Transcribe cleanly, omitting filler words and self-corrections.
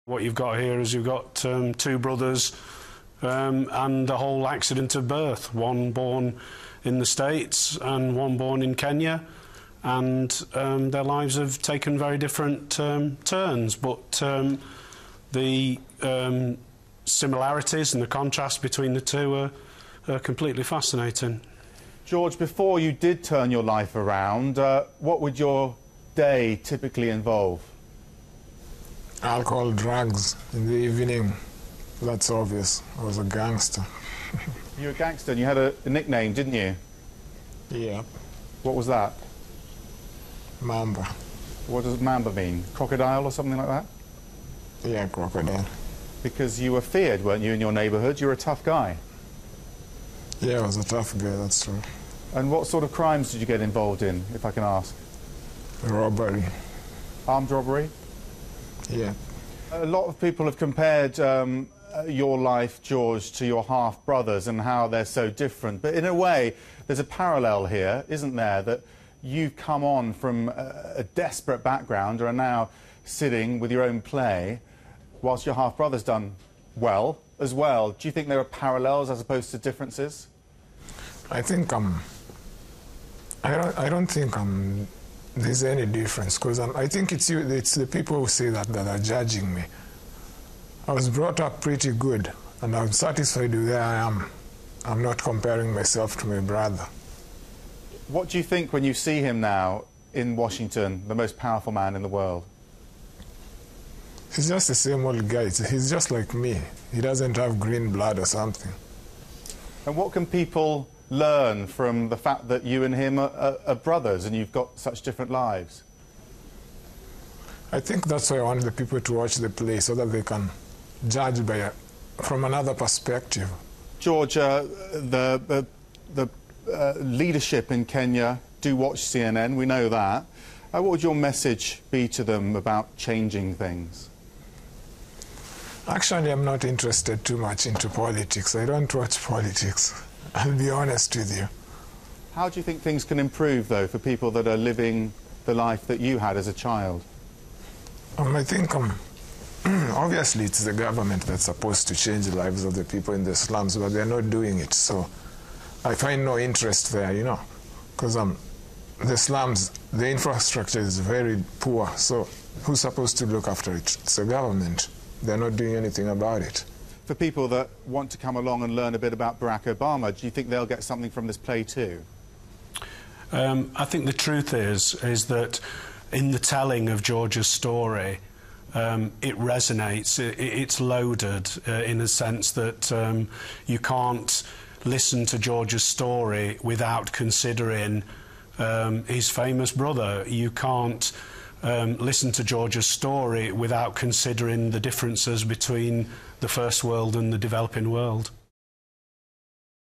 What you've got here is you've got two brothers and a whole accident of birth, one born in the States and one born in Kenya, and their lives have taken very different turns, but the similarities and the contrast between the two are completely fascinating. George, before you did turn your life around, what would your day typically involve? Alcohol, drugs in the evening. That's obvious. I was a gangster. You were a gangster and you had a nickname, didn't you? Yeah. What was that? Mamba. What does Mamba mean? Crocodile or something like that? Yeah, crocodile. Because you were feared, weren't you, in your neighbourhood? You were a tough guy. Yeah, I was a tough guy, that's true. And what sort of crimes did you get involved in, if I can ask? Robbery. Armed robbery? Yeah. A lot of people have compared your life, George, to your half-brothers and how they're so different. But in a way, there's a parallel here, isn't there, that you've come on from a desperate background and are now sitting with your own play, whilst your half-brother's done well as well. Do you think there are parallels as opposed to differences? I think I don't think there's any difference, because I think it's the people who say that are judging me. I was brought up pretty good, and I'm satisfied with where I am. I'm not comparing myself to my brother. What do you think when you see him now in Washington, the most powerful man in the world? He's just the same old guy. He's just like me. He doesn't have green blood or something. And what can people learn from the fact that you and him are brothers and you've got such different lives? I think that's why I want the people to watch the play, so that they can judge from another perspective. George, the leadership in Kenya do watch CNN, we know that. What would your message be to them about changing things? Actually, I'm not interested too much into politics. I don't watch politics. I'll be honest with you. How do you think things can improve, though, for people that are living the life that you had as a child? I think, obviously, it's the government that's supposed to change the lives of the people in the slums, but they're not doing it. So I find no interest there, you know, because the slums, the infrastructure is very poor. So who's supposed to look after it? It's the government. They're not doing anything about it. For people that want to come along and learn a bit about Barack Obama, do you think they'll get something from this play too? I think the truth is that in the telling of George's story, it resonates, it's loaded in a sense that you can't listen to George's story without considering his famous brother. You can't listen to George's story without considering the differences between the first world and the developing world.